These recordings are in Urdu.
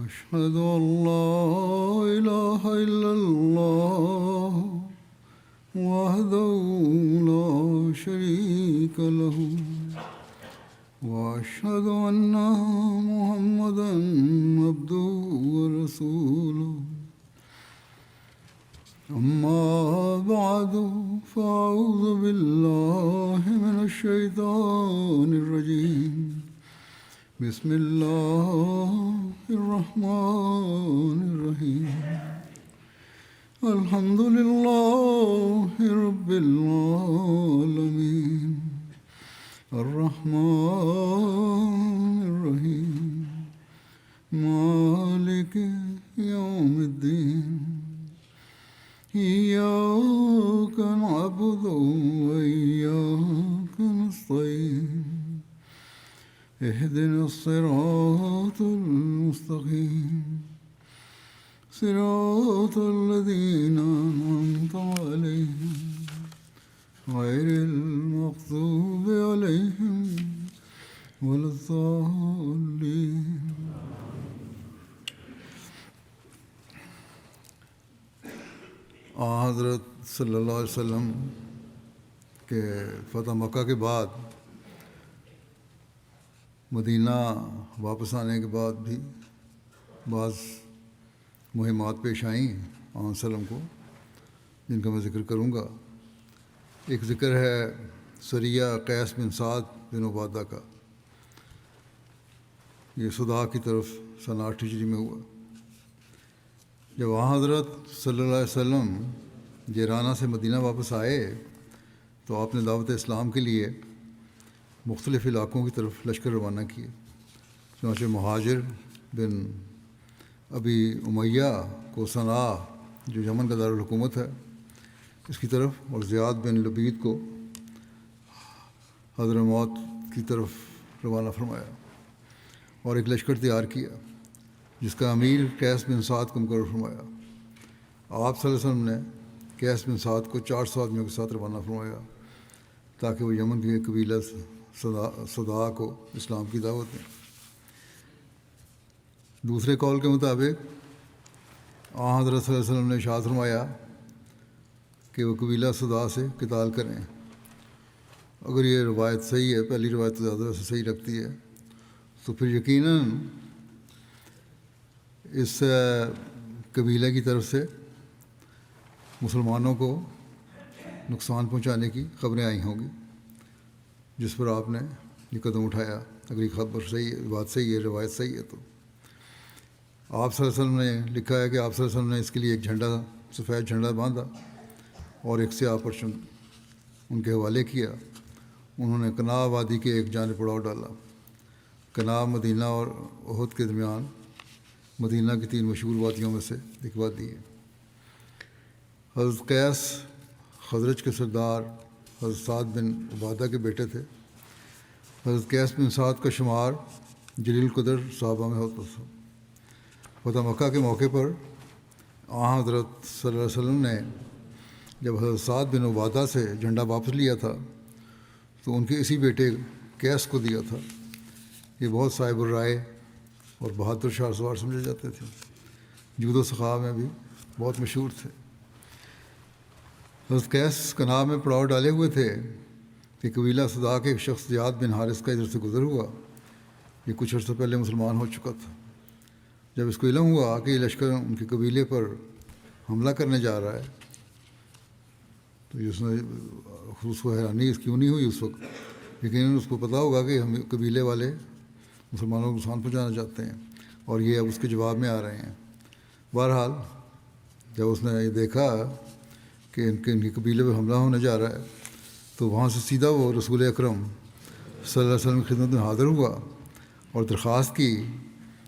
أشهد أن لا إله إلا الله وحده لا شريك له وأشهد أن محمدا عبده ورسوله أما بعد فأعوذ بالله من الشيطان الرجيم بسم الله الرحمن الرحيم الحمد لله رب العالمين الرحمن الرحيم مالك يوم الدين إياك نعبد وإياك نستعين اهدنا الصراط المستقيم صراط الذين أنعمت عليهم غير المغضوب عليهم ولا الضالين. حضرت صلی اللہ علیہ وسلم کے فتح مکہ کے بعد مدینہ واپس آنے کے بعد بھی بعض مہمات پیش آئیں علیہ وسلم کو، جن کا میں ذکر کروں گا. ایک ذکر ہے سریہ قیس بن سعد بن عبادہ کا. یہ صدا کی طرف سن 8 ہجری میں ہوا. جب وہاں حضرت صلی اللہ علیہ وسلم جیرانہ سے مدینہ واپس آئے تو آپ نے دعوت اسلام کے لیے مختلف علاقوں کی طرف لشکر روانہ کیے. چنانچہ مہاجر بن ابی امیہ کو صنعاء جو یمن کا دارالحکومت ہے اس کی طرف، اور زیاد بن لبید کو حضرموت کی طرف روانہ فرمایا اور ایک لشکر تیار کیا جس کا امیر قیس بن سعد کو مقرر فرمایا. آپ صلی اللہ علیہ وسلم نے قیس بن سعد کو 400 آدمیوں کے ساتھ روانہ فرمایا تاکہ وہ یمن کے قبیلہ صدا کو اسلام کی دعوت دیں. دوسرے قول کے مطابق حضرت صلی اللہ علیہ وسلم نے ارشاد فرمایا کہ وہ قبیلہ صدا سے قتال کریں. اگر یہ روایت صحیح ہے، پہلی روایت تو زیادہ ویسے صحیح لگتی ہے، تو پھر یقیناً اس قبیلے کی طرف سے مسلمانوں کو نقصان پہنچانے کی خبریں آئی ہوں گی، جس پر آپ نے یہ قدم اٹھایا. اگر یہ خبر صحیح ہے، بات صحیح ہے، روایت صحیح ہے، تو آپ صلی اللہ علیہ وسلم نے لکھا ہے کہ آپ صلی اللہ علیہ وسلم نے اس کے لیے ایک جھنڈا، سفید جھنڈا باندھا اور ایک سیاہ پرچم ان کے حوالے کیا. انہوں نے کناء وادی کے ایک جانب پڑاؤ ڈالا. کناء مدینہ اور احد کے درمیان مدینہ کی 3 مشہور وادیوں میں سے ایک وادی ہے. حضرت قیس خزرج کے سردار حضرت سعد بن عبادہ کے بیٹے تھے. حضرت قیس بن سعد کا شمار جلیل قدر صحابہ میں ہوتا تھا. فتح مکہ کے موقع پر حضرت صلی اللہ علیہ وسلم نے جب حضرت سعد بن عبادہ سے جھنڈا واپس لیا تھا تو ان کے اسی بیٹے قیس کو دیا تھا. یہ بہت صاحب الرائے اور بہادر شاہ سوار سمجھے جاتے تھے. جود و سخا میں بھی بہت مشہور تھے. حضرت قیس کناء میں پڑاؤ ڈالے ہوئے تھے کہ قبیلہ صدا کے ایک شخص زیاد بن حارث کا ادھر سے گزر ہوا. یہ کچھ عرصہ پہلے مسلمان ہو چکا تھا. جب اس کو علم ہوا کہ یہ لشکر ان کے قبیلے پر حملہ کرنے جا رہا ہے تو اس کو حیرانی اس کیوں نہیں ہوئی اس وقت. یقیناً اس کو پتہ ہوگا کہ ہم قبیلے والے مسلمانوں کو نقصان پہنچانا چاہتے ہیں اور یہ اب اس کے جواب میں آ رہے ہیں. بہرحال جب اس نے یہ دیکھا کہ ان کے قبیلے پہ حملہ ہونے جا رہا ہے تو وہاں سے سیدھا وہ رسول اکرم صلی اللہ علیہ وسلم کی خدمت میں حاضر ہوا اور درخواست کی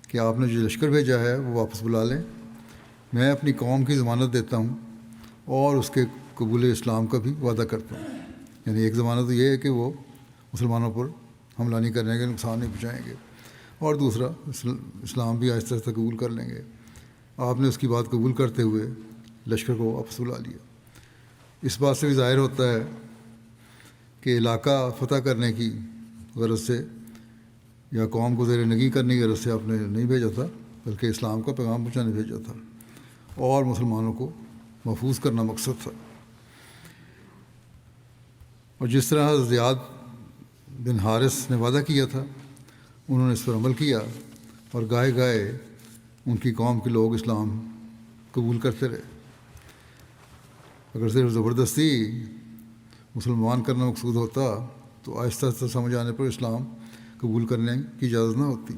کہ آپ نے جو لشکر بھیجا ہے وہ واپس بلا لیں. میں اپنی قوم کی ضمانت دیتا ہوں اور اس کے قبول اسلام کا بھی وعدہ کرتا ہوں. یعنی ایک ضمانت تو یہ ہے کہ وہ مسلمانوں پر حملہ نہیں کرنے کے، نقصان نہیں پہنچائیں گے، اور دوسرا اسلام بھی آہستہ آہستہ قبول کر لیں گے. آپ نے اس کی بات قبول کرتے ہوئے لشکر کو واپس بلا لیا. اس بات سے بھی ظاہر ہوتا ہے کہ علاقہ فتح کرنے کی غرض سے یا قوم کو زیر نگی کرنے کی غرض سے آپ نے نہیں بھیجا تھا، بلکہ اسلام کا پیغام پہنچانے بھیجا تھا اور مسلمانوں کو محفوظ کرنا مقصد تھا۔ اور جس طرح زیاد بن حارث نے وعدہ کیا تھا انہوں نے اس پر عمل کیا، اور گاہے گاہے ان کی قوم کے لوگ اسلام قبول کرتے رہے۔ اگر صرف زبردستی مسلمان کرنا مقصود ہوتا تو آہستہ آہستہ سمجھ آنے پر اسلام قبول کرنے کی اجازت نہ ہوتی۔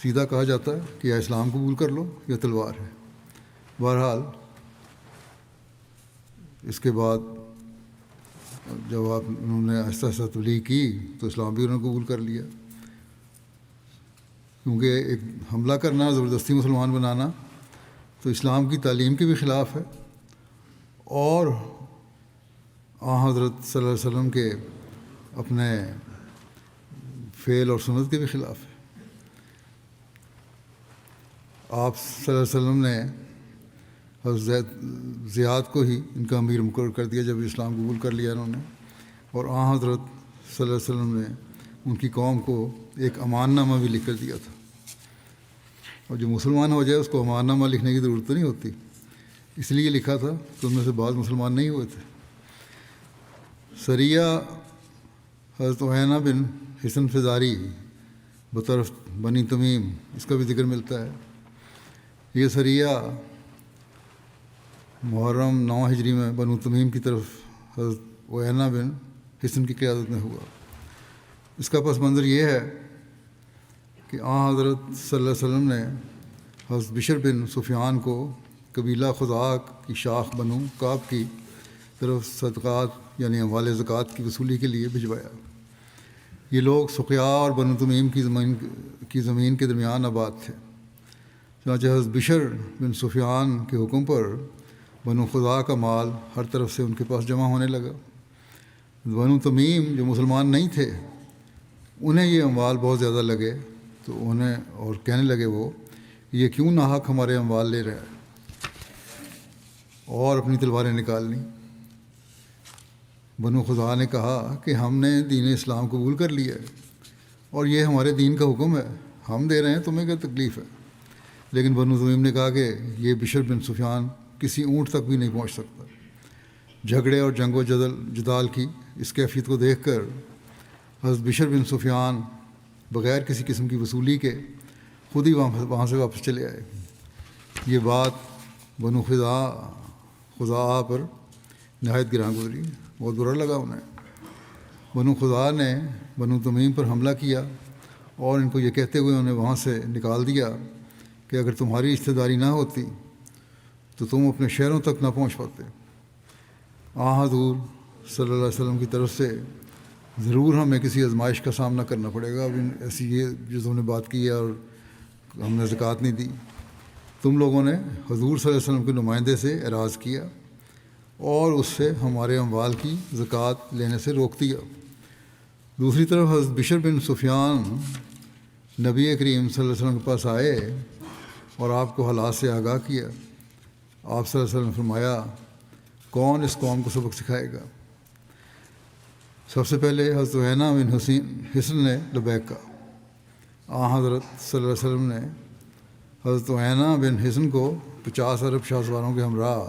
سیدھا کہا جاتا ہے کہ یا اسلام قبول کر لو یا تلوار ہے۔ بہرحال اس کے بعد جب انہوں نے آہستہ آہستہ تبلیغ کی تو اسلام بھی انہوں نے قبول کر لیا، کیونکہ ایک حملہ کرنا، زبردستی مسلمان بنانا تو اسلام کی تعلیم کے بھی خلاف ہے اور حضرت صلی اللہ علیہ وسلم کے اپنے فعل اور سنت کے بھی خلاف ہے۔ آپ صلی اللہ علیہ وسلم نے حضرت زیاد کو ہی ان کا امیر مقرر کر دیا جب اسلام قبول کر لیا انہوں نے، اور حضرت صلی اللہ علیہ وسلم نے ان کی قوم کو ایک امان نامہ بھی لکھ کر دیا تھا، اور جو مسلمان ہو جائے اس کو امان نامہ لکھنے کی ضرورت نہیں ہوتی، اس لیے لکھا تھا کہ ان میں سے بعض مسلمان نہیں ہوئے تھے۔ سریہ حضرت عیینہ بن حصن فزاری بطرف بنی تمیم، اس کا بھی ذکر ملتا ہے۔ یہ سریہ محرم 9 ہجری میں بنو تمیم کی طرف حضرت عیینہ بن حصن کی قیادت میں ہوا۔ اس کا پس منظر یہ ہے کہ حضرت صلی اللہ علیہ وسلم نے حضرت بشر بن سفیان کو قبیلہ خزاعہ کی شاخ بنو کعب کی طرف صدقات یعنی اموال زکوٰۃ کی وصولی کے لیے بھجوایا۔ یہ لوگ سقیہ اور بنو تمیم کی زمین کے درمیان آباد تھے، چنانچہ حضرت بشر بن سفیان کے حکم پر بنو خزاعہ کا مال ہر طرف سے ان کے پاس جمع ہونے لگا۔ بنو تمیم جو مسلمان نہیں تھے انہیں یہ اموال بہت زیادہ لگے تو انہیں اور کہنے لگے وہ یہ کیوں ناحق ہمارے اموال لے رہا ہے، اور اپنی تلواریں نکال لیں۔ بنو خزاعہ نے کہا کہ ہم نے دین اسلام قبول کر لیا ہے اور یہ ہمارے دین کا حکم ہے، ہم دے رہے ہیں، تمہیں کیا تکلیف ہے؟ لیکن بنو تمیم نے کہا کہ یہ بشر بن سفیان کسی اونٹ تک بھی نہیں پہنچ سکتا۔ جھگڑے اور جنگ و جدال کی اس کیفیت کو دیکھ کر حضرت بشر بن سفیان بغیر کسی قسم کی وصولی کے خود ہی وہاں سے واپس چلے آئے۔ یہ بات بنو خزاعہ پر نہایت گراں گزری، بہت برا لگا انہیں۔ بنو خزاعہ نے بنو تمیم پر حملہ کیا اور ان کو یہ کہتے ہوئے انہیں وہاں سے نکال دیا کہ اگر تمہاری رشتہ داری نہ ہوتی تو تم اپنے شہروں تک نہ پہنچ پاتے۔ حضور صلی اللہ علیہ وسلم کی طرف سے ضرور ہمیں کسی آزمائش کا سامنا کرنا پڑے گا۔ اب ایسی یہ جو تم نے بات کی ہے اور ہم نے زکوٰۃ نہیں دی، تم لوگوں نے حضور صلی اللہ علیہ وسلم کے نمائندے سے اعراض کیا اور اس سے ہمارے اموال کی زکوٰۃ لینے سے روک دیا۔ دوسری طرف حضرت بشر بن سفیان نبی کریم صلی اللہ علیہ وسلم کے پاس آئے اور آپ کو حالات سے آگاہ کیا۔ آپ صلی اللہ علیہ وسلم نے فرمایا کون اس قوم کو سبق سکھائے گا؟ سب سے پہلے حضرت عیینہ بن حصن نے لبیک کہا۔ حضرت صلی اللہ علیہ وسلم نے حضرت عیینہ بن حصن کو 50 عرب شاہ سواروں کے ہمراہ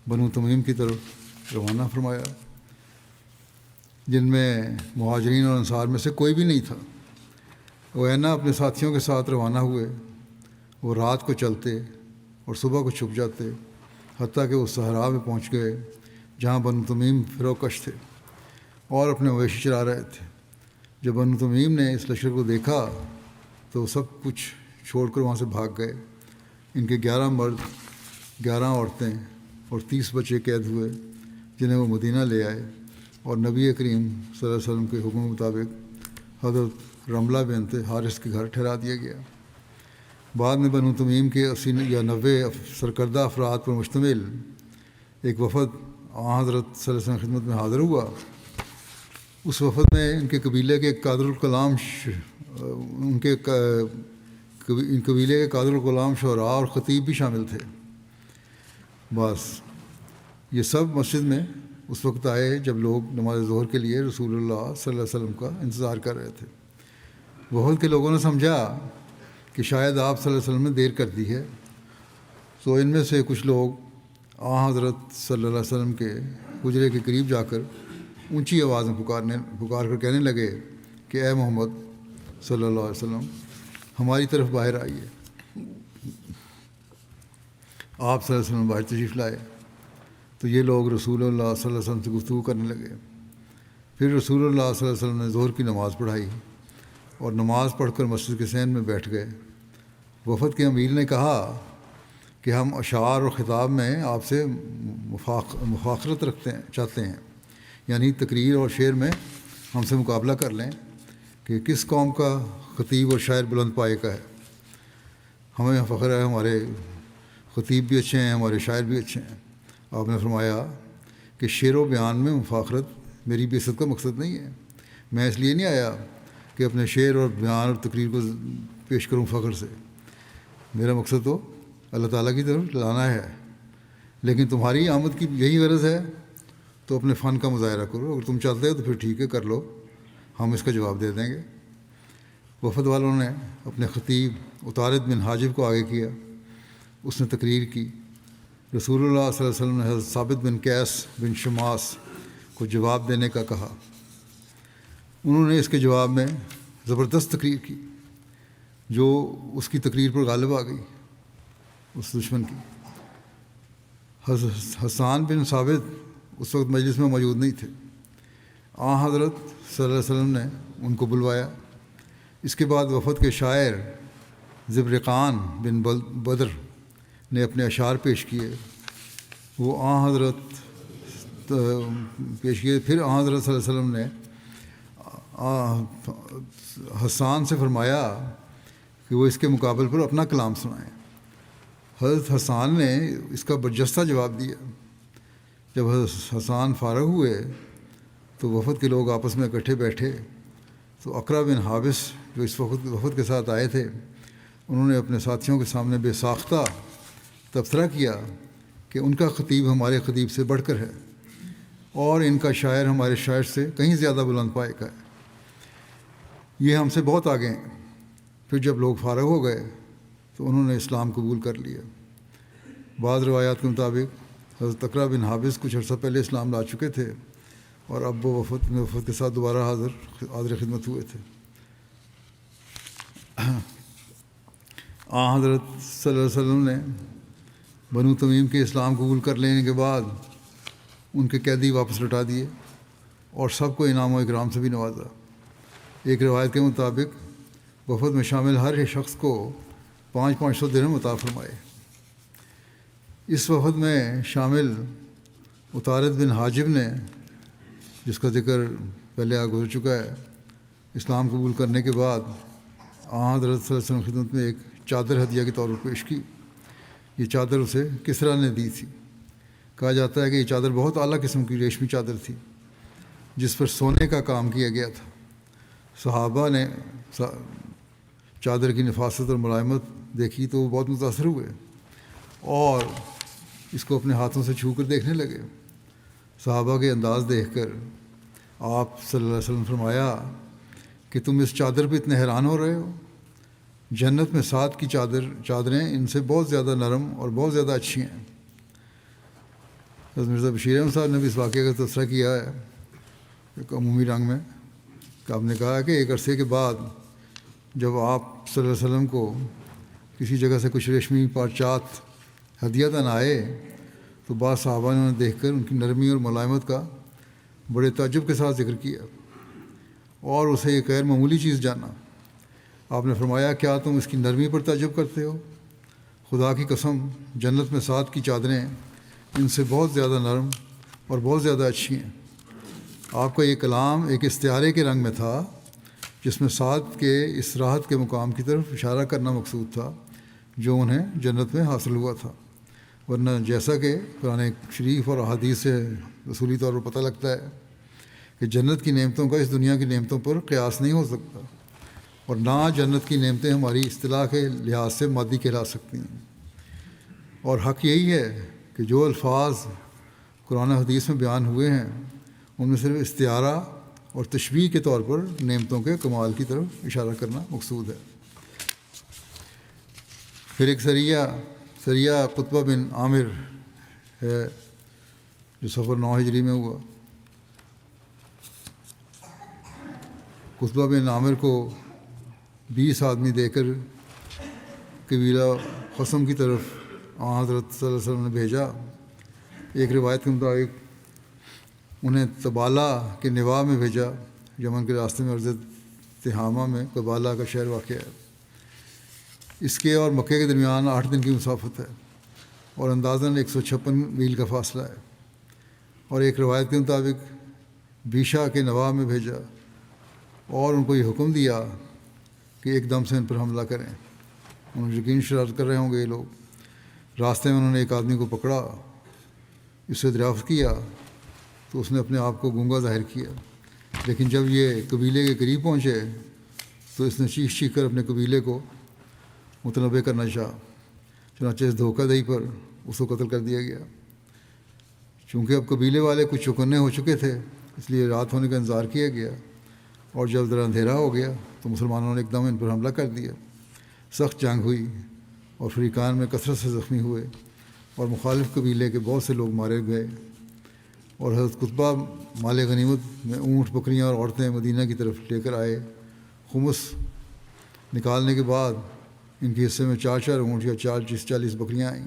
بنو تمیم کی طرف روانہ فرمایا، جن میں مہاجرین اور انصار میں سے کوئی بھی نہیں تھا۔ عیینہ اپنے ساتھیوں کے ساتھ روانہ ہوئے۔ وہ رات کو چلتے اور صبح کو چھپ جاتے، حتیٰ کہ وہ صحرا میں پہنچ گئے جہاں بنو تمیم فروکش تھے اور اپنے مویشی چرا رہے تھے۔ جب بنو تمیم نے اس لشکر کو دیکھا تو وہ سب کچھ چھوڑ کر وہاں سے بھاگ گئے۔ ان کے 11 مرد، 11 عورتیں اور 30 بچے قید ہوئے، جنہیں وہ مدینہ لے آئے اور نبی کریم صلی اللہ علیہ وسلم کے حکم مطابق حضرت رملہ بنت حارث کے گھر ٹھہرا دیا گیا۔ بعد میں بنو تمیم کے 80 یا 90 سرکردہ افراد پر مشتمل ایک وفد حضرت صلی اللہ علیہ وسلم کی خدمت میں حاضر ہوا۔ اس وفد میں ان کے قبیلے کے قادر الکلام شعراء اور خطیب بھی شامل تھے۔ بس یہ سب مسجد میں اس وقت آئے جب لوگ نماز ظہر کے لیے رسول اللہ صلی اللہ علیہ وسلم کا انتظار کر رہے تھے۔ وفد کے لوگوں نے سمجھا کہ شاید آپ صلی اللہ علیہ وسلم نے دیر کر دی ہے، تو ان میں سے کچھ لوگ حضرت صلی اللہ علیہ وسلم کے حجرے کے قریب جا کر اونچی آواز میں پکار کر کہنے لگے کہ اے محمد صلی اللہ علیہ وسلم ہماری طرف باہر آئیے۔ آپ صلی اللہ علیہ وسلم باہر تشریف لائے تو یہ لوگ رسول اللہ صلی اللہ علیہ وسلم سے گفتگو کرنے لگے۔ پھر رسول اللہ صلی اللہ علیہ وسلم نے ظہر کی نماز پڑھائی اور نماز پڑھ کر مسجد کے صحن میں بیٹھ گئے۔ وفد کے امیر نے کہا کہ ہم اشعار اور خطاب میں آپ سے مفاخرت چاہتے ہیں، یعنی تقریر اور شعر میں ہم سے مقابلہ کر لیں کہ کس قوم کا خطیب اور شاعر بلند پائے کا ہے۔ ہمیں فخر ہے، ہمارے خطیب بھی اچھے ہیں، ہمارے شاعر بھی اچھے ہیں۔ آپ نے فرمایا کہ شعر و بیان میں مفاخرت میری بے عزت کا مقصد نہیں ہے۔ میں اس لیے نہیں آیا کہ اپنے شعر اور بیان اور تقریر کو پیش کروں فخر سے، میرا مقصد تو اللہ تعالیٰ کی طرف لانا ہے۔ لیکن تمہاری آمد کی یہی غرض ہے تو اپنے فن کا مظاہرہ کرو، اگر تم چاہتے ہو تو پھر ٹھیک ہے، کر لو، ہم اس کا جواب دے دیں گے۔ وفد والوں نے اپنے خطیب عطارد بن حاجب کو آگے کیا، اس نے تقریر کی۔ رسول اللہ صلی اللہ علیہ وسلم نے حضرت ثابت بن قیس بن شماس کو جواب دینے کا کہا۔ انہوں نے اس کے جواب میں زبردست تقریر کی جو اس کی تقریر پر غالب آ گئی، اس دشمن کی۔ حسان بن ثابت اس وقت مجلس میں موجود نہیں تھے۔ حضرت صلی اللہ علیہ وسلم نے ان کو بلوایا۔ اس کے بعد وفد کے شاعر زبرقان بن بدر نے اپنے اشعار پیش کیے، وہ حضرت پیش کیے۔ پھر حضرت صلی اللہ علیہ وسلم نے حسان سے فرمایا کہ وہ اس کے مقابل پر اپنا کلام سنائیں۔ حضرت حسان نے اس کا برجستہ جواب دیا۔ جب حضرت حسان فارغ ہوئے تو وفد کے لوگ آپس میں اکٹھے بیٹھے تو اقرا بن حابس جو اس وفد کے ساتھ آئے تھے، انہوں نے اپنے ساتھیوں کے سامنے بے ساختہ تبصرہ کیا کہ ان کا خطیب ہمارے خطیب سے بڑھ کر ہے اور ان کا شاعر ہمارے شاعر سے کہیں زیادہ بلند پائے کا ہے، یہ ہم سے بہت آگے ہیں۔ پھر جب لوگ فارغ ہو گئے تو انہوں نے اسلام قبول کر لیا۔ بعض روایات کے مطابق حضرت اقرا بن حابس کچھ عرصہ پہلے اسلام لا چکے تھے اور اب وہ وفد کے ساتھ دوبارہ حاضر خدمت ہوئے تھے۔ حضرت صلی اللہ علیہ وسلم نے بنو تمیم کے اسلام قبول کر لینے کے بعد ان کے قیدی واپس لوٹا دیے اور سب کو انعام و اکرام سے بھی نوازا۔ ایک روایت کے مطابق وفد میں شامل ہر شخص کو 500 درہم عطا فرمائے۔ اس وفد میں شامل عطارد بن حاجب نے، جس کا ذکر پہلے گزر چکا ہے، اسلام قبول کرنے کے بعد حضرت صلی اللہ علیہ وسلم کی خدمت میں ایک چادر ہدیہ کے طور پر پیش کی۔ یہ چادر اسے کسریٰ نے دی تھی۔ کہا جاتا ہے کہ یہ چادر بہت اعلیٰ قسم کی ریشمی چادر تھی جس پر سونے کا کام کیا گیا تھا۔ صحابہ نے چادر کی نفاست اور ملائمت دیکھی تو وہ بہت متاثر ہوئے اور اس کو اپنے ہاتھوں سے چھو کر دیکھنے لگے۔ صحابہ کے انداز دیکھ کر آپ صلی اللہ علیہ وسلم فرمایا کہ تم اس چادر پہ اتنے حیران ہو رہے ہو؟ جنت میں 7 کی چادریں ان سے بہت زیادہ نرم اور بہت زیادہ اچھی ہیں۔ حضرت مرزا بشیر احمد صاحب نے بھی اس واقعے کا تبصرہ کیا ہے ایک عمومی رنگ میں کہ آپ نے کہا کہ ایک عرصے کے بعد جب آپ صلی اللہ علیہ وسلم کو کسی جگہ سے کچھ ریشمی پارچات ہدیتاً آئے تو بعض صحابہ نے انہیں دیکھ کر ان کی نرمی اور ملائمت کا بڑے تعجب کے ساتھ ذکر کیا اور اسے ایک غیر معمولی چیز جانا۔ آپ نے فرمایا کیا تم اس کی نرمی پر تعجب کرتے ہو؟ خدا کی قسم جنت میں 7 کی چادریں ان سے بہت زیادہ نرم اور بہت زیادہ اچھی ہیں۔ آپ کا یہ کلام ایک استعارے کے رنگ میں تھا جس میں 7 کے اس راحت کے مقام کی طرف اشارہ کرنا مقصود تھا جو انہیں جنت میں حاصل ہوا تھا، ورنہ جیسا کہ قرآن شریف اور احادیث سے رسولی طور پر پتہ لگتا ہے کہ جنت کی نعمتوں کا اس دنیا کی نعمتوں پر قیاس نہیں ہو سکتا اور نہ جنت کی نعمتیں ہماری اصطلاح کے لحاظ سے مادی کہلا سکتی ہیں۔ اور حق یہی ہے کہ جو الفاظ قرآن حدیث میں بیان ہوئے ہیں ان میں صرف استعارہ اور تشبیہ کے طور پر نعمتوں کے کمال کی طرف اشارہ کرنا مقصود ہے۔ پھر ایک سریہ قطبہ بن عامر ہے جو سفر 9 ہجری میں ہوا۔ قطبہ بن عامر کو 20 آدمی دے کر قبیلہ قسم کی طرف حضرت صلی اللہ علیہ وسلم نے بھیجا۔ ایک روایت کے مطابق انہیں تبالہ کے نواح میں بھیجا، یمن کے راستے میں عرض تہامہ میں تبالہ کا شہر واقع ہے۔ اس کے اور مکے کے درمیان 8 دن کی مسافت ہے اور اندازاً 156 میل کا فاصلہ ہے۔ اور ایک روایت کے مطابق بیشا کے نواح میں بھیجا اور ان کو یہ حکم دیا کہ ایک دم سے ان پر حملہ کریں۔ انہوں نے یقین شرارت کر رہے ہوں گے یہ لوگ۔ راستے میں انہوں نے ایک آدمی کو پکڑا، اس سے دریافت کیا تو اس نے اپنے آپ کو گونگا ظاہر کیا، لیکن جب یہ قبیلے کے قریب پہنچے تو اس نے چیخ کر اپنے قبیلے کو متنبع کرنا چاہا، چنانچہ اس دھوکہ دہی پر اس کو قتل کر دیا گیا۔ چونکہ اب قبیلے والے کچھ چوکنے ہو چکے تھے، اس لیے رات ہونے کا انتظار کیا گیا، اور جب ذرا اندھیرا ہو گیا تو مسلمانوں نے ایک دم ان پر حملہ کر دیا۔ سخت جنگ ہوئی اور فریقان میں کثرت سے زخمی ہوئے اور مخالف قبیلے کے بہت سے لوگ مارے گئے، اور حضرت قطبہ مال غنیمت میں اونٹ، بکریاں اور عورتیں مدینہ کی طرف لے کر آئے۔ خمس نکالنے کے بعد ان کے حصے میں 4 اونٹ یا 40 بکریاں آئیں۔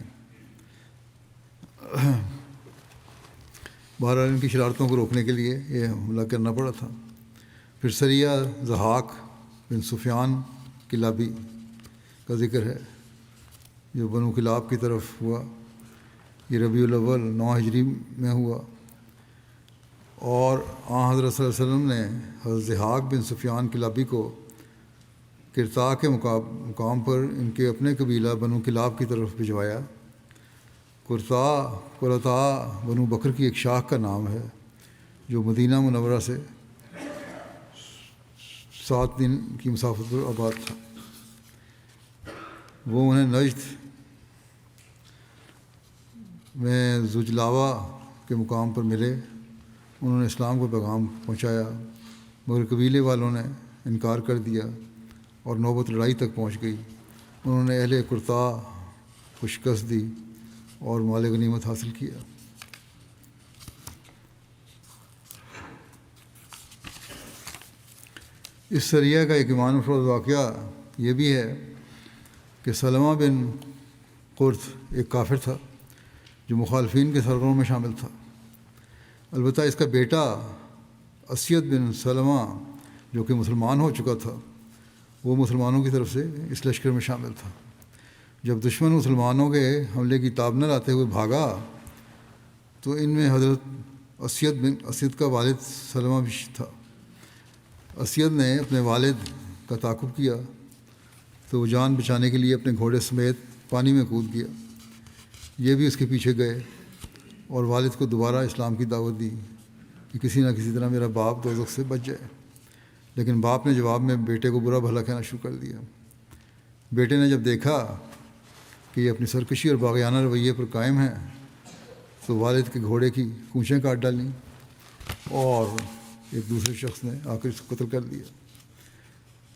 بہرحال ان کی شرارتوں کو روکنے کے لیے یہ حملہ کرنا پڑا تھا۔ پھر سریہ ضحاک بن سفیان کلابی کا ذکر ہے جو بنو کلاب کی طرف ہوا۔ یہ ربیع الاول 9 ہجری میں ہوا، اور حضرت صلی اللہ علیہ وسلم نے حضرت ضحاک بن سفیان کلابی کو کرتا کے مقام پر ان کے اپنے قبیلہ بنو کلاب کی طرف بھجوایا۔ قرطا بنو بکر کی ایک شاخ کا نام ہے جو مدینہ منورہ سے 7 دن کی مسافت پر آباد تھا۔ وہ انہیں نجد میں زجلاوہ کے مقام پر ملے۔ انہوں نے اسلام کو پیغام پہنچایا، مگر قبیلے والوں نے انکار کر دیا اور نوبت لڑائی تک پہنچ گئی۔ انہوں نے اہل قرطا کو شکست دی اور مال غنیمت حاصل کیا۔ اس سریہ کا ایک ایمان افروز واقعہ یہ بھی ہے کہ سلمہ بن قرط ایک کافر تھا جو مخالفین کے سرگروں میں شامل تھا۔ البتہ اس کا بیٹا اسید بن سلمہ جو کہ مسلمان ہو چکا تھا، وہ مسلمانوں کی طرف سے اس لشکر میں شامل تھا۔ جب دشمن مسلمانوں کے حملے کی تاب نہ لاتے ہوئے بھاگا تو ان میں حضرت اسید کا والد سلمہ بھی تھا۔ اسید نے اپنے والد کا تعاقب کیا تو وہ جان بچانے کے لیے اپنے گھوڑے سمیت پانی میں کود گیا۔ یہ بھی اس کے پیچھے گئے اور والد کو دوبارہ اسلام کی دعوت دی کہ کسی نہ کسی طرح میرا باپ دوزخ سے بچ جائے، لیکن باپ نے جواب میں بیٹے کو برا بھلا کہنا شروع کر دیا۔ بیٹے نے جب دیکھا کہ یہ اپنی سرکشی اور باغیانہ رویے پر قائم ہے تو والد کے گھوڑے کی کونچیں کاٹ ڈالیں اور ایک دوسرے شخص نے آ کر اس کو قتل کر دیا۔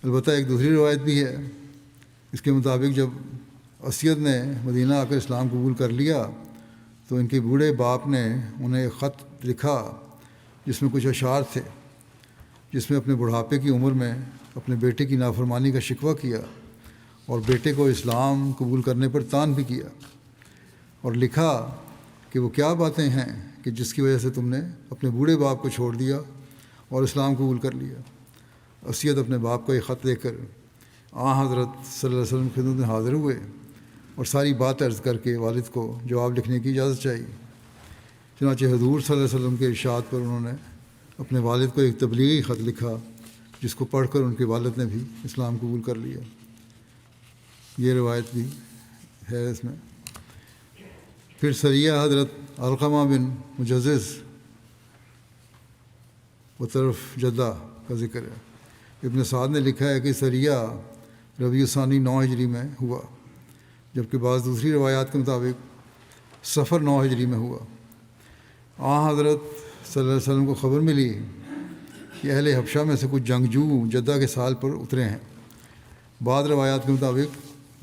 البتہ ایک دوسری روایت بھی ہے، اس کے مطابق جب اسید نے مدینہ آ کر اسلام قبول کر لیا تو ان کے بوڑھے باپ نے انہیں ایک خط لکھا جس میں کچھ اشعار تھے، جس میں اپنے بڑھاپے کی عمر میں اپنے بیٹے کی نافرمانی کا شکوہ کیا اور بیٹے کو اسلام قبول کرنے پر طعن بھی کیا، اور لکھا کہ وہ کیا باتیں ہیں کہ جس کی وجہ سے تم نے اپنے بوڑھے باپ کو چھوڑ دیا اور اسلام قبول کر لیا۔ اسید اپنے باپ کو یہ خط لے کر حضرت صلی اللہ علیہ وسلم کی خدمت میں حاضر ہوئے اور ساری بات عرض کر کے والد کو جواب لکھنے کی اجازت چاہی۔ چنانچہ حضور صلی اللہ علیہ وسلم کے ارشاد پر انہوں نے اپنے والد کو ایک تبلیغی خط لکھا جس کو پڑھ کر ان کے والد نے بھی اسلام قبول کر لیا۔ یہ روایت بھی ہے اس میں۔ پھر سریہ حضرت علقمہ بن مجزز و طرف جدہ کا ذکر ہے۔ ابن سعد نے لکھا ہے کہ سریہ ربیع الثانی 9 ہجری میں ہوا، جبکہ بعض دوسری روایات کے مطابق صفر 9 ہجری میں ہوا۔ حضرت صلی اللہ علیہ وسلم کو خبر ملی کہ اہل حبشہ میں سے کچھ جنگجو جدہ کے سال پر اترے ہیں۔ بعض روایات کے مطابق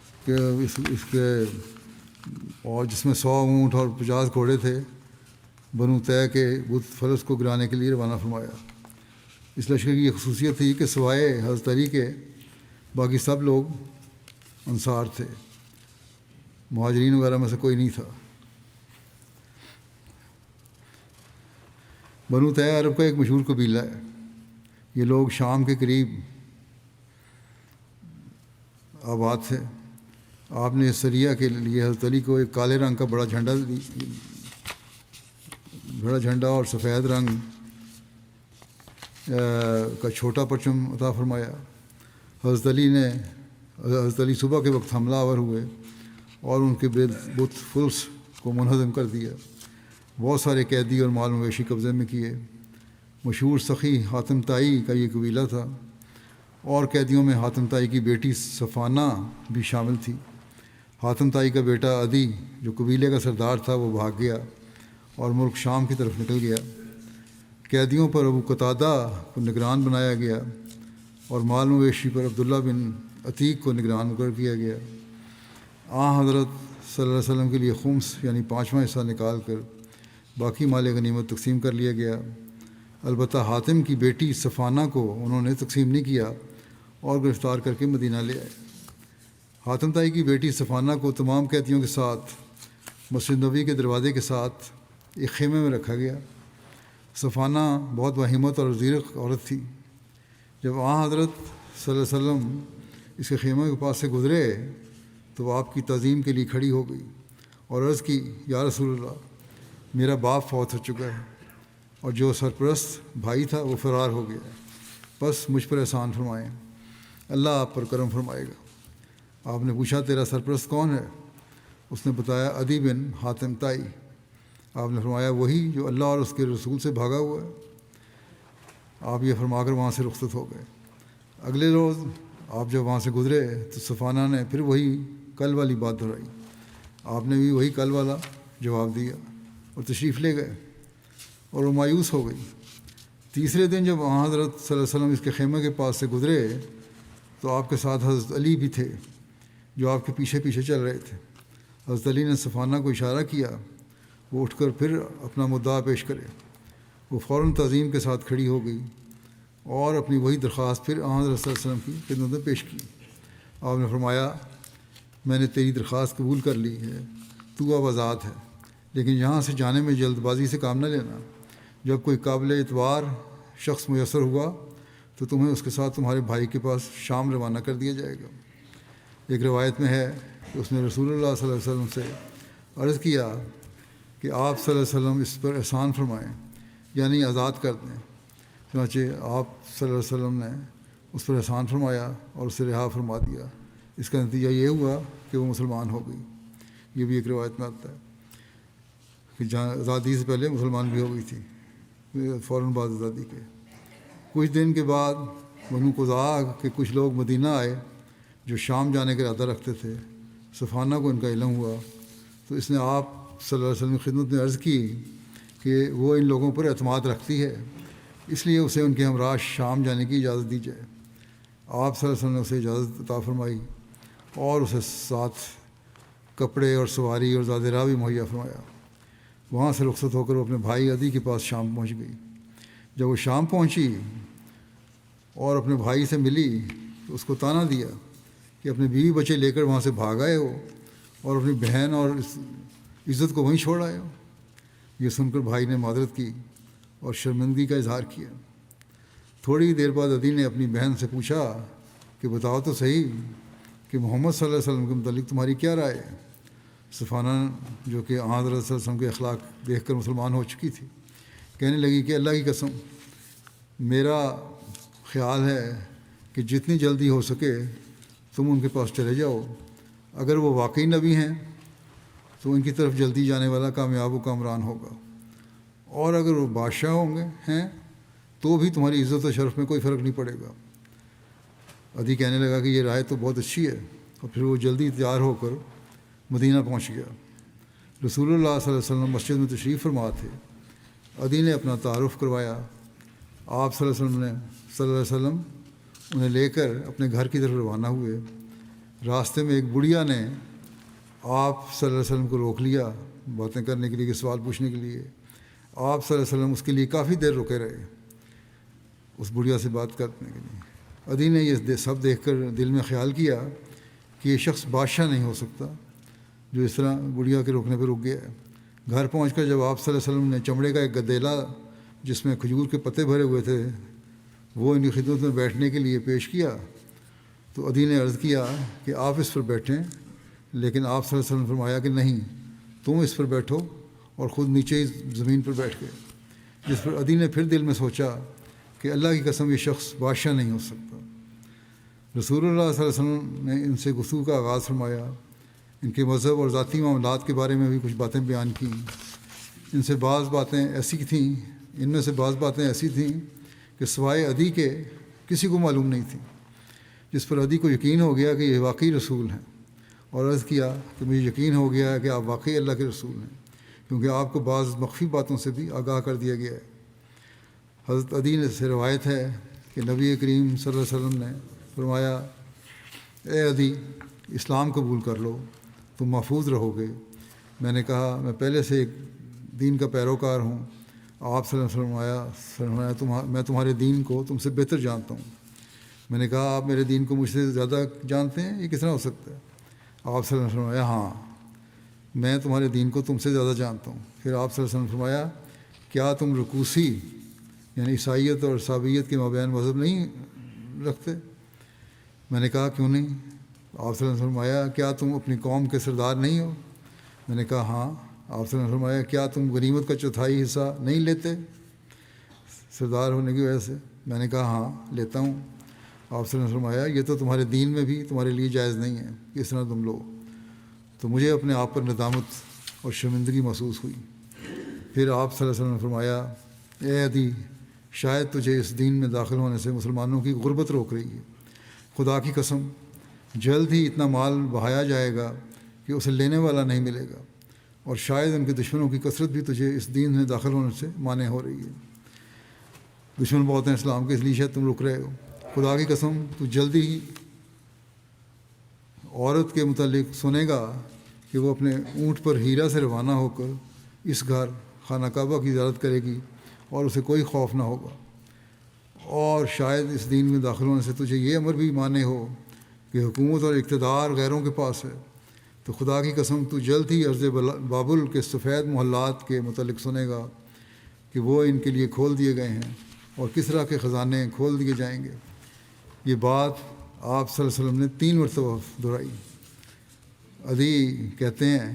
کہ اس کے اور جس میں 100 اونٹ اور 50 گھوڑے تھے، بنو طے کے بت فلس کو گرانے کے لیے روانہ فرمایا۔ اس لشکر کی یہ خصوصیت تھی کہ سوائے حضرت علی کے باقی سب لوگ انصار تھے، مہاجرین وغیرہ میں سے کوئی نہیں تھا۔ بنو طے عرب کا ایک مشہور قبیلہ ہے۔ یہ لوگ شام کے قریب آباد تھے۔ آپ نے سریہ کے لیے حضرت علی کو ایک کالے رنگ کا بڑا جھنڈا اور سفید رنگ کا چھوٹا پرچم عطا فرمایا۔ حضرت علی صبح کے وقت حملہ آور ہوئے اور ان کے بت فلس کو منہدم کر دیا۔ بہت سارے قیدی اور مال مویشی قبضے میں کیے۔ مشہور سخی حاتم طائی کا یہ قبیلہ تھا، اور قیدیوں میں حاتم طائی کی بیٹی صفانہ بھی شامل تھی۔ حاتم طائی کا بیٹا عدی جو قبیلے کا سردار تھا وہ بھاگ گیا اور ملک شام کی طرف نکل گیا۔ قیدیوں پر ابو قتادہ کو نگران بنایا گیا اور مال مویشی پر عبداللہ بن عتیق کو نگران مقرر کیا گیا۔ حضرت صلی اللہ علیہ وسلم کے لیے خمس یعنی 5واں حصہ نکال کر باقی مال غنیمت تقسیم کر لیا گیا۔ البتہ حاتم کی بیٹی صفانہ کو انہوں نے تقسیم نہیں کیا اور گرفتار کر کے مدینہ لے آئے۔ حاتم طائی کی بیٹی صفانہ کو تمام قیدیوں کے ساتھ مسجد نبوی کے دروازے کے ساتھ ایک خیمے میں رکھا گیا۔ صفانہ بہت وہیمت اور زیرک عورت تھی۔ جب حضرت صلی اللہ علیہ وسلم اس کے خیمے کے پاس سے گزرے تو وہ آپ کی تعظیم کے لیے کھڑی ہو گئی اور عرض کی، یا رسول اللہ، میرا باپ فوت ہو چکا ہے اور جو سرپرست بھائی تھا وہ فرار ہو گیا ہے، بس مجھ پر احسان فرمائیں، اللہ آپ پر کرم فرمائے گا۔ آپ نے پوچھا، تیرا سرپرست کون ہے؟ اس نے بتایا، عدی بن حاتم طائی۔ آپ نے فرمایا، وہی جو اللہ اور اس کے رسول سے بھاگا ہوا ہے۔ آپ یہ فرما کر وہاں سے رخصت ہو گئے۔ اگلے روز آپ جب وہاں سے گزرے تو صفانہ نے پھر وہی کل والی بات دہرائی۔ آپ نے بھی وہی کل والا جواب دیا اور تشریف لے گئے اور وہ مایوس ہو گئی۔ تیسرے دن جب حضرت صلی اللہ علیہ وسلم اس کے خیمے کے پاس سے گزرے تو آپ کے ساتھ حضرت علی بھی تھے جو آپ کے پیچھے پیچھے چل رہے تھے۔ حضرت علی نے صفانہ کو اشارہ کیا وہ اٹھ کر پھر اپنا مدعا پیش کرے۔ وہ فوراً تعظیم کے ساتھ کھڑی ہو گئی اور اپنی وہی درخواست پھر حضرت صلی اللہ علیہ وسلم کی خدمت میں پیش کی۔ آپ نے فرمایا، میں نے تیری درخواست قبول کر لی ہے، تو اب آزاد ہے، لیکن یہاں سے جانے میں جلد بازی سے کام نہ لینا۔ جب کوئی قابل اعتبار شخص میسر ہوا تو تمہیں اس کے ساتھ تمہارے بھائی کے پاس شام روانہ کر دیا جائے گا۔ ایک روایت میں ہے کہ اس نے رسول اللہ صلی اللہ علیہ وسلم سے عرض کیا کہ آپ صلی اللہ علیہ وسلم اس پر احسان فرمائیں، یعنی آزاد کر دیں۔ چنانچہ آپ صلی اللہ علیہ وسلم نے اس پر احسان فرمایا اور اسے رہا فرما دیا۔ اس کا نتیجہ یہ ہوا کہ وہ مسلمان ہو گئی۔ یہ بھی ایک روایت میں آتا ہے کہ جہاں آزادی سے پہلے مسلمان بھی ہو گئی تھی فوراً بعد آزادی کے۔ کچھ دن کے بعد بنو قزاع کے کچھ لوگ مدینہ آئے جو شام جانے کا ارادہ رکھتے تھے۔ صفانہ کو ان کا علم ہوا تو اس نے آپ صلی اللہ علیہ وسلم کی خدمت میں عرض کی کہ وہ ان لوگوں پر اعتماد رکھتی ہے، اس لیے اسے ان کے ہمراہ شام جانے کی اجازت دی جائے۔ آپ صلی اللہ علیہ وسلم نے اسے اجازت عطا فرمائی اور اسے ساتھ کپڑے اور سواری اور زاد راہ بھی مہیا فرمایا۔ وہاں سے رخصت ہو کر وہ اپنے بھائی عدی کے پاس شام پہنچ گئی۔ جب وہ شام پہنچی اور اپنے بھائی سے ملی تو اس کو طعنہ دیا کہ اپنے بیوی بچے لے کر وہاں سے بھاگ آئے ہو اور اپنی بہن اور عزت کو وہیں چھوڑ آئے ہو۔ یہ سن کر بھائی نے معذرت کی اور شرمندگی کا اظہار کیا۔ تھوڑی دیر بعد عدی نے اپنی بہن سے پوچھا کہ بتاؤ تو صحیح کہ محمد صلی اللہ علیہ وسلم کے متعلق تمہاری کیا رائے ہے؟ صفانہ جو کہ حضرت صلی اللہ علیہ وسلم کے اخلاق دیکھ کر مسلمان ہو چکی تھی کہنے لگی کہ اللہ کی قسم، میرا خیال ہے کہ جتنی جلدی ہو سکے تم ان کے پاس چلے جاؤ۔ اگر وہ واقعی نبی ہیں تو ان کی طرف جلدی جانے والا کامیاب و کامران ہوگا، اور اگر وہ بادشاہ ہیں تو بھی تمہاری عزت و شرف میں کوئی فرق نہیں پڑے گا۔ عدی کہنے لگا کہ یہ رائے تو بہت اچھی ہے، اور پھر وہ جلدی تیار ہو کر مدینہ پہنچ گیا۔ رسول اللہ صلی اللہ علیہ وسلم مسجد میں تشریف فرما تھے۔ عدی نے اپنا تعارف کروایا۔ آپ صلی اللہ علیہ وسلم انہیں لے کر اپنے گھر کی طرف روانہ ہوئے۔ راستے میں ایک بڑھیا نے آپ صلی اللہ علیہ وسلم کو روک لیا باتیں کرنے کے لیے کہ سوال پوچھنے کے لیے. آپ صلی اللہ علیہ وسلم اس کے لیے کافی دیر رکے رہے اس بڑھیا سے بات کرنے کے لیے. عدی نے یہ سب دیکھ کر دل میں خیال کیا کہ یہ شخص بادشاہ نہیں ہو سکتا جو اس طرح بڑھیا کے روکنے پہ رک گیا ہے. گھر پہنچ کر جب آپ صلی اللہ علیہ وسلم نے چمڑے کا ایک گدیلا جس میں کھجور کے پتے بھرے ہوئے تھے وہ ان کی خدمت میں بیٹھنے کے لیے پیش کیا تو عدی نے عرض کیا کہ آپ اس پر بیٹھیں، لیکن آپ صلی اللہ علیہ وسلم نے فرمایا کہ نہیں، تم اس پر بیٹھو، اور خود نیچے ہی زمین پر بیٹھ گئے. جس پر عدی نے پھر دل میں سوچا کہ اللہ کی قسم یہ شخص بادشاہ نہیں ہو سکتا. رسول اللہ صلی اللہ علیہ وسلم نے ان سے گفتگو کا آغاز فرمایا. ان کے مذہب اور ذاتی معاملات کے بارے میں بھی کچھ باتیں بیان کیں. ان میں سے بعض باتیں ایسی تھیں کہ سوائے عدی کے کسی کو معلوم نہیں تھی، جس پر عدی کو یقین ہو گیا کہ یہ واقعی رسول ہیں، اور عرض کیا کہ مجھے یقین ہو گیا ہے کہ آپ واقعی اللہ کے رسول ہیں، کیونکہ آپ کو بعض مخفی باتوں سے بھی آگاہ کر دیا گیا ہے. حضرت عدی سے روایت ہے کہ نبی کریم صلی اللہ علیہ وسلم نے فرمایا، اے عدی، اسلام قبول کر لو، تم محفوظ رہو گے. میں نے کہا میں پہلے سے ایک دین کا پیروکار ہوں. آپ صلی اللہ علیہ وسلم فرمایا میں تمہارے دین کو تم سے بہتر جانتا ہوں. میں نے کہا آپ میرے دین کو مجھ سے زیادہ جانتے ہیں، یہ کس طرح ہو سکتا ہے؟ آپ صلی اللہ علیہ وسلم فرمایا ہاں، میں تمہارے دین کو تم سے زیادہ جانتا ہوں. پھر آپ صلی اللہ علیہ وسلم فرمایا کیا تم رکوسی یعنی عیسائیت اور صابیت کے مابین مذہب نہیں رکھتے؟ میں نے کہا کیوں نہیں؟ آپ صلی اللہ علیہ وسلم فرمایا کیا تم اپنی قوم کے سردار نہیں ہو؟ میں نے کہا ہاں. آپ صلی اللہ علیہ وسلم فرمایا کیا تم غنیمت کا چوتھائی حصہ نہیں لیتے سردار ہونے کی وجہ سے؟ میں نے کہا ہاں لیتا ہوں. آپ صلی اللہ علیہ وسلم فرمایا یہ تو تمہارے دین میں بھی تمہارے لیے جائز نہیں ہے کہ اس طرح تم لو. تو مجھے اپنے آپ پر ندامت اور شرمندگی محسوس ہوئی. پھر آپ صلی اللہ علیہ وسلم نے فرمایا اے عدی، شاید تجھے اس دین میں داخل ہونے سے مسلمانوں کی غربت روک رہی ہے. خدا کی قسم جلد ہی اتنا مال بہایا جائے گا کہ اسے لینے والا نہیں ملے گا، اور شاید ان کے دشمنوں کی کثرت بھی تجھے اس دین میں داخل ہونے سے مانع ہو رہی ہے. دشمن بہت ہیں اسلام کے، اس لیے شاید تم رک رہے ہو. خدا کی قسم تو جلدی ہی عورت کے متعلق سنے گا کہ وہ اپنے اونٹ پر ہیرا سے روانہ ہو کر اس گھر خانہ کعبہ کی زیارت کرے گی اور اسے کوئی خوف نہ ہوگا. اور شاید اس دین میں داخل ہونے سے تجھے یہ امر بھی مانے ہو کہ حکومت اور اقتدار غیروں کے پاس ہے. تو خدا کی قسم تو جلد ہی عرض بابل کے سفید محلات کے متعلق سنے گا کہ وہ ان کے لیے کھول دیے گئے ہیں اور کس طرح کے خزانے کھول دیے جائیں گے. یہ بات آپ صلی اللہ علیہ وسلم نے 3 مرتبہ دہرائی. عدی کہتے ہیں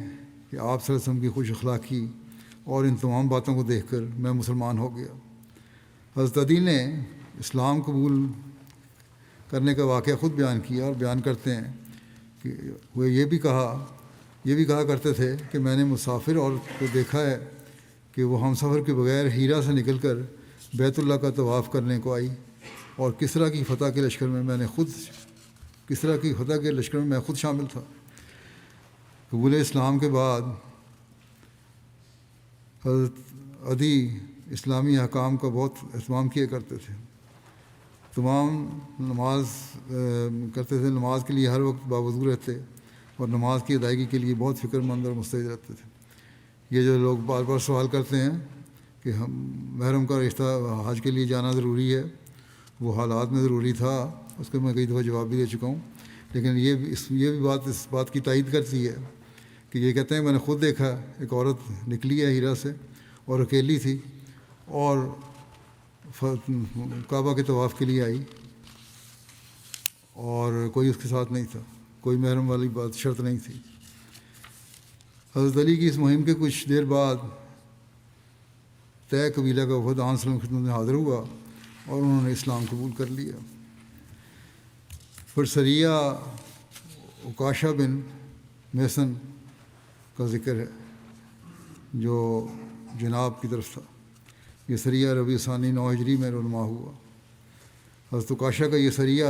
کہ آپ صلی اللہ علیہ وسلم کی خوش اخلاقی اور ان تمام باتوں کو دیکھ کر میں مسلمان ہو گیا. حضرت عدی نے اسلام قبول کرنے کا واقعہ خود بیان کیا اور بیان کرتے ہیں کہ وہ یہ بھی کہا کرتے تھے کہ میں نے مسافر عورت کو دیکھا ہے کہ وہ ہم سفر کے بغیر ہیرا سے نکل کر بیت اللہ کا طواف کرنے کو آئی، اور کس طرح کی فتح کے لشکر میں خود شامل تھا. قبول اسلام کے بعد حضرت عدی اسلامی احکام کا بہت اہتمام کیا کرتے تھے. نماز کے لیے ہر وقت باوضو رہتے اور نماز کی ادائیگی کے لیے بہت فکر مند اور مستعد رہتے تھے. یہ جو لوگ بار بار سوال کرتے ہیں کہ ہم محرم کا رشتہ حج کے لیے جانا ضروری ہے، وہ حالات میں ضروری تھا، اس کا میں کئی دفعہ جواب بھی دے چکا ہوں. لیکن یہ بھی اس بات کی تائید کرتی ہے کہ یہ کہتے ہیں میں نے خود دیکھا ایک عورت نکلی ہے ہیرا سے اور اکیلی تھی اور کعبہ کے طواف کے لیے آئی اور کوئی اس کے ساتھ نہیں تھا، کوئی محرم والی بات شرط نہیں تھی. حضرت علی کی اس مہم کے کچھ دیر بعد طے قبیلہ کا وفد آن صلی اللہ علیہ وسلم کی خدمت میں حاضر ہوا اور انہوں نے اسلام قبول کر لیا. پھر سریہ عکاشہ بن محصن کا ذکر ہے جو جناب کی طرف تھا. یہ سریہ ربیع ثانی 9 ہجری میں رونما ہوا. حضرت عکاشہ کا یہ سریہ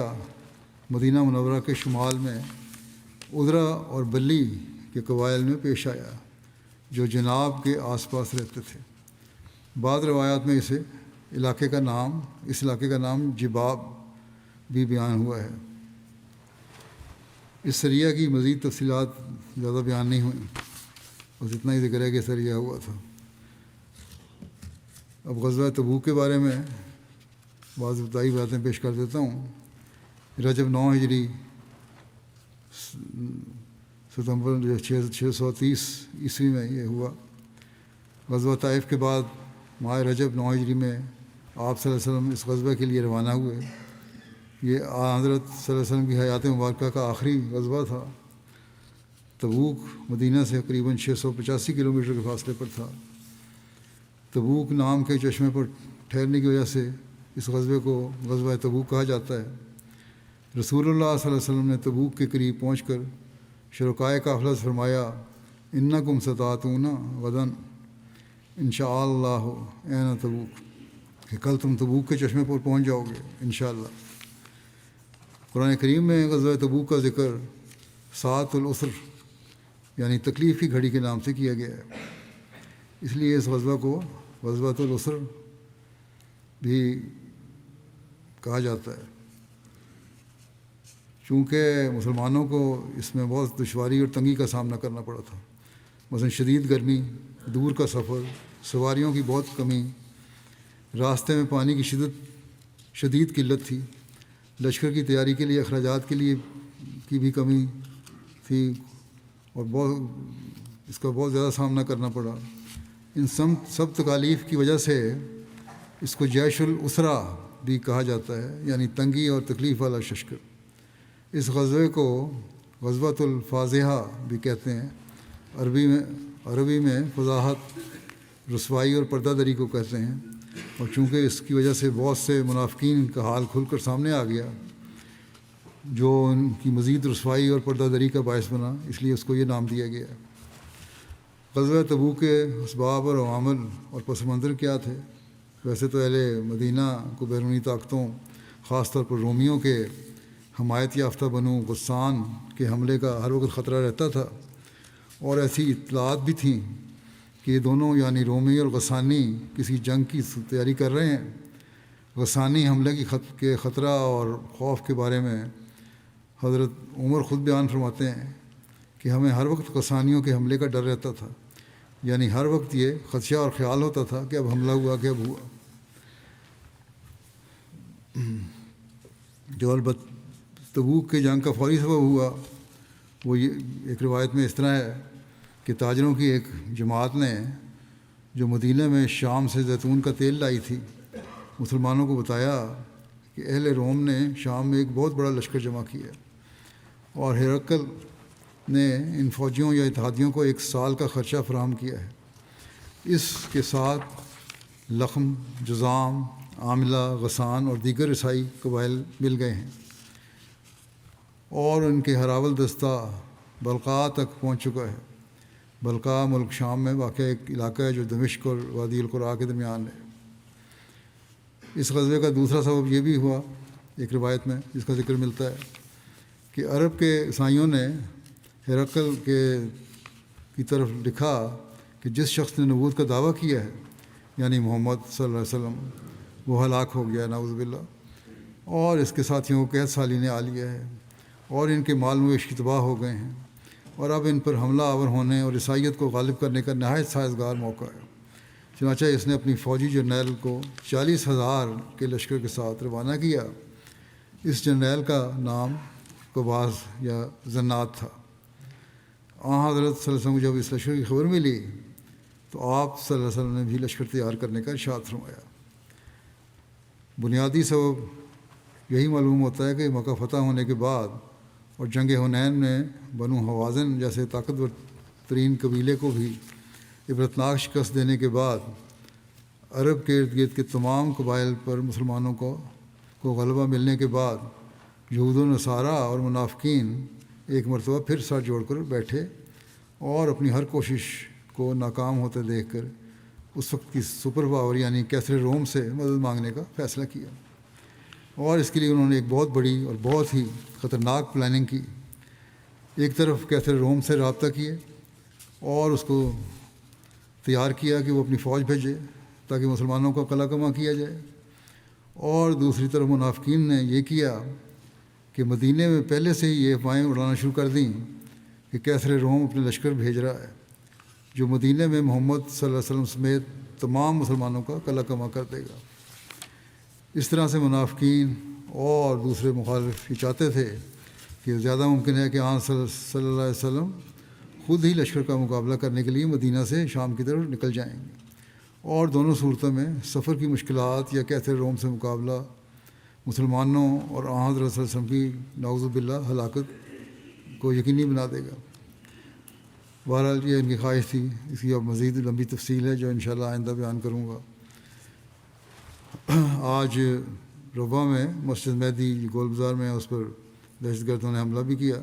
مدینہ منورہ کے شمال میں ادرا اور بلی کے قبائل میں پیش آیا جو جناب کے آس پاس رہتے تھے. بعض روایات میں اس علاقے کا نام جباب بھی بیان ہوا ہے. اس سریہ کی مزید تفصیلات زیادہ بیان نہیں ہوئیں، بس اتنا ہی ذکر ہے کہ سریہ ہوا تھا۔ اب غزوہ تبوک کے بارے میں بعض ابتدائی باتیں پیش کر دیتا ہوں۔ رجب 9 ہجری ستمبر 630 عیسوی میں یہ ہوا۔ غزوہ طائف کے بعد ماہ رجب 9 ہجری میں آپ صلی اللہ علیہ وسلم اس غزوہ کے لیے روانہ ہوئے۔ یہ حضرت صلی اللہ علیہ وسلم کی حیات مبارکہ کا آخری غزوہ تھا۔ تبوک مدینہ سے قریباً 685 کلومیٹر کے فاصلے پر تھا۔ تبوک نام کے چشمے پر ٹھہرنے کی وجہ سے اس غزوے کو غزوہ تبوک کہا جاتا ہے۔ رسول اللہ صلی اللہ علیہ وسلم نے تبوک کے قریب پہنچ کر شرکائے قافلہ سے فرمایا، انکم ستاتون غدن انشاء اللہ این تبوک، کہ کل تم تبوک کے چشمے پر پہنچ جاؤ گے انشاءاللہ۔ قرآن کریم میں غزوہ تبوک کا ذکر ساعۃ العسر یعنی تکلیف کی گھڑی کے نام سے کیا گیا ہے، اس لیے اس غزوہ کو غزوۃ العسر بھی کہا جاتا ہے۔ چونکہ مسلمانوں کو اس میں بہت دشواری اور تنگی کا سامنا کرنا پڑا تھا، مثلا شدید گرمی، دور کا سفر، سواریوں کی بہت کمی، راستے میں پانی کی شدید قلت تھی، لشکر کی تیاری کے لیے اخراجات کے لیے کی بھی کمی تھی اور اس کا بہت زیادہ سامنا کرنا پڑا۔ ان سب تکالیف کی وجہ سے اس کو جیش الاسرا بھی کہا جاتا ہے، یعنی تنگی اور تکلیف والا لشکر۔ اس غزوے کو غزوۃ الفاضحہ بھی کہتے ہیں۔ عربی میں فضاحت، رسوائی اور پردہ دری کو کہتے ہیں، اور چونکہ اس کی وجہ سے بہت سے منافقین کا حال کھل کر سامنے آ گیا جو ان کی مزید رسوائی اور پردہ دری کا باعث بنا، اس لیے اس کو یہ نام دیا گیا۔ غزوہ تبوک کے اسباب اور عوامل اور پس منظر کیا تھے؟ ویسے تو اہل مدینہ کو بیرونی طاقتوں، خاص طور پر رومیوں کے حمایت یافتہ بنو غسان کے حملے کا ہر وقت خطرہ رہتا تھا، اور ایسی اطلاعات بھی تھیں کہ یہ دونوں یعنی رومی اور غسانی کسی جنگ کی تیاری کر رہے ہیں۔ غسانی حملے کے خطرہ اور خوف کے بارے میں حضرت عمر خود بیان فرماتے ہیں کہ ہمیں ہر وقت غسانیوں کے حملے کا ڈر رہتا تھا، یعنی ہر وقت یہ خدشہ اور خیال ہوتا تھا کہ اب حملہ ہوا کہ اب ہوا۔ جو البتہ تبوک کے جنگ کا فوری سبب ہوا وہ یہ ایک روایت میں اس طرح ہے کہ تاجروں کی ایک جماعت نے جو مدینہ میں شام سے زیتون کا تیل لائی تھی، مسلمانوں کو بتایا کہ اہل روم نے شام میں ایک بہت بڑا لشکر جمع کیا اور ہرقل نے ان فوجیوں یا اتحادیوں کو 1 سال کا خرچہ فراہم کیا ہے۔ اس کے ساتھ لخم، جذام، عاملہ، غسان اور دیگر عیسائی قبائل مل گئے ہیں اور ان کے ہراول دستہ بلقاء تک پہنچ چکا ہے۔ بلقاء ملک شام میں واقع ایک علاقہ ہے جو دمشق اور وادی القرا کے درمیان ہے۔ اس غزوے کا دوسرا سبب یہ بھی ہوا ایک روایت میں جس کا ذکر ملتا ہے کہ عرب کے عیسائیوں نے ہرقل کی طرف لکھا کہ جس شخص نے نبوت کا دعویٰ کیا ہے یعنی محمد صلی اللہ علیہ وسلم، وہ ہلاک ہو گیا نعوذ باللہ، اور اس کے ساتھیوں کو قحط سالی نے آ لیا ہے اور ان کے مال مویشی تباہ ہو گئے ہیں، اور اب ان پر حملہ آور ہونے اور عیسائیت کو غالب کرنے کا نہایت سازگار موقع ہے۔ چنانچہ اس نے اپنی فوجی جرنیل کو 40,000 کے لشکر کے ساتھ روانہ کیا۔ اس جرنیل کا نام قباز یا زنات تھا۔ حضرت صلی اللہ علیہ وسلم کو جب اس لشکر کی خبر ملی تو آپ صلی اللہ علیہ وسلم نے بھی لشکر تیار کرنے کا ارشاد فرمایا۔ بنیادی سبب یہی معلوم ہوتا ہے کہ مکہ فتح ہونے کے بعد اور جنگ حنین میں بنو حوازن جیسے طاقتور ترین قبیلے کو بھی عبرتناک شکست دینے کے بعد عرب کے ارد گرد کے تمام قبائل پر مسلمانوں کو غلبہ ملنے کے بعد یہود و نصارہ اور منافقین ایک مرتبہ پھر سر جوڑ کر بیٹھے اور اپنی ہر کوشش کو ناکام ہوتے دیکھ کر اس وقت کی سپر پاور یعنی کیسر روم سے مدد مانگنے کا فیصلہ کیا، اور اس کے لیے انہوں نے ایک بہت بڑی اور بہت ہی خطرناک پلاننگ کی۔ ایک طرف کیسر روم سے رابطہ کیے اور اس کو تیار کیا کہ وہ اپنی فوج بھیجے تاکہ مسلمانوں کا قلع کما کیا جائے، اور دوسری طرف منافقین نے یہ کیا کہ مدینے میں پہلے سے ہی یہ افواہیں اڑانا شروع کر دیں کہ کیسر روم اپنے لشکر بھیج رہا ہے جو مدینے میں محمد صلی اللہ علیہ وسلم سمیت تمام مسلمانوں کا قلع کما کر دے گا۔ اس طرح سے منافقین اور دوسرے مخالف یہ چاہتے تھے کہ زیادہ ممکن ہے کہ آن صلی اللہ علیہ وسلم خود ہی لشکر کا مقابلہ کرنے کے لیے مدینہ سے شام کی طرف نکل جائیں گے، اور دونوں صورتوں میں سفر کی مشکلات یا کیسر روم سے مقابلہ مسلمانوں اور آن حضرت صلی اللہ علیہ وسلم کی نعوذ باللہ ہلاکت کو یقینی بنا دے گا۔ بہرحال یہ ان کی خواہش تھی، اس کی اب مزید لمبی تفصیل ہے جو انشاءاللہ آئندہ بیان کروں گا۔ آج ربا میں مسجد مہدی گول بازار میں اس پر دہشت گردوں نے حملہ بھی کیا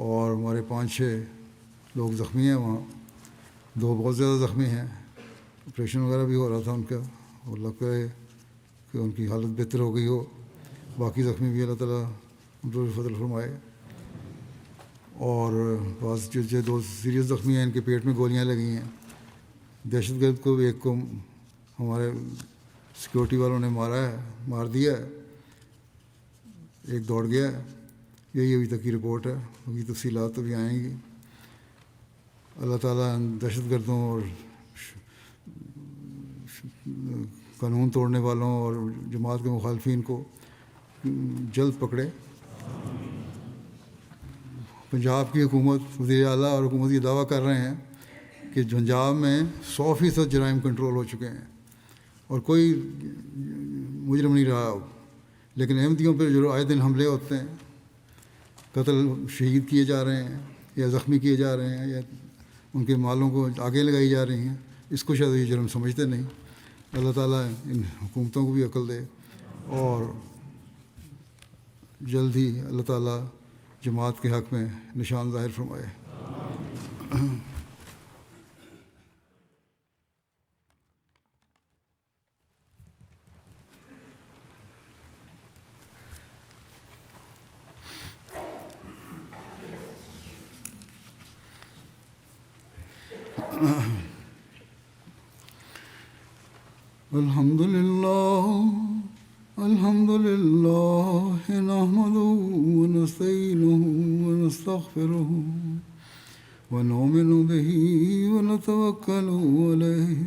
اور ہمارے 5-6 لوگ زخمی ہیں، وہاں 2 بہت زیادہ زخمی ہیں، آپریشن وغیرہ بھی ہو رہا تھا ان کا، اور لگتا ہے کہ ان کی حالت بہتر ہو گئی ہو، باقی زخمی بھی اللہ تعالیٰ ان پر فضل فرمائے۔ اور بعض جو 2 سیریس زخمی ہیں ان کے پیٹ میں گولیاں لگی ہیں۔ دہشت گرد کو ایک کو ہمارے سیکورٹی والوں نے مار دیا ہے، ایک دوڑ گیا ہے۔ یہی ابھی تک کی رپورٹ ہے، ابھی تفصیلات ابھی آئیں گی۔ اللہ تعالیٰ دہشت گردوں اور قانون توڑنے والوں اور جماعت کے مخالفین کو جلد پکڑے۔ پنجاب کی حکومت، وزیر اعلیٰ اور حکومت یہ دعویٰ کر رہے ہیں کہ پنجاب میں 100% جرائم کنٹرول ہو چکے ہیں اور کوئی مجرم نہیں رہا، لیکن احمدیوں پہ جو آئے دن حملے ہوتے ہیں، قتل شہید کیے جا رہے ہیں یا زخمی کیے جا رہے ہیں یا ان کے مالوں کو آگے لگائی جا رہی ہیں، اس کو شاید یہ جرم سمجھتے نہیں۔ اللہ تعالیٰ ان حکومتوں کو بھی عقل دے اور جلد ہی اللہ تعالیٰ جماعت کے حق میں نشان ظاہر فرمائے۔ الحمد لله نحمده ونستعينه ونستغفره ونؤمن به ونتوكل عليه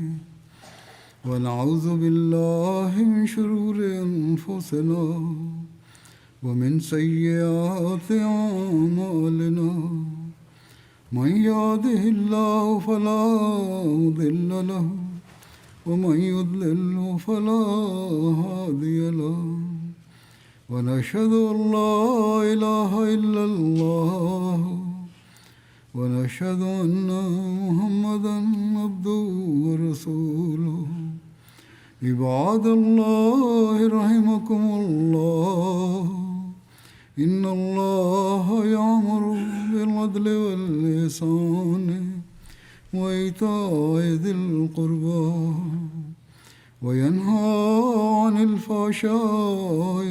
ونعوذ بالله من شرور أنفسنا ومن سيئات أعمالنا من يهده الله فلا مضل له ومن يضلل فلا هادي له ونشهد أن لا إله إلا الله ونشهد أن محمدا عبده ورسوله عباد الله رحمكم الله إن الله يأمر بالعدل والإحسان وإيتاء ذي القربى وينهى عن الفحشاء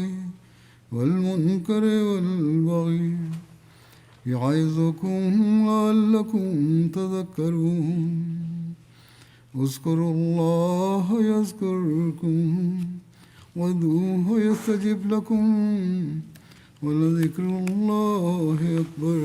والمنكر والبغي يعظكم لعلكم تذكرون اذكروا الله يذكركم وادعوه يستجب لكم ولذكر الله أكبر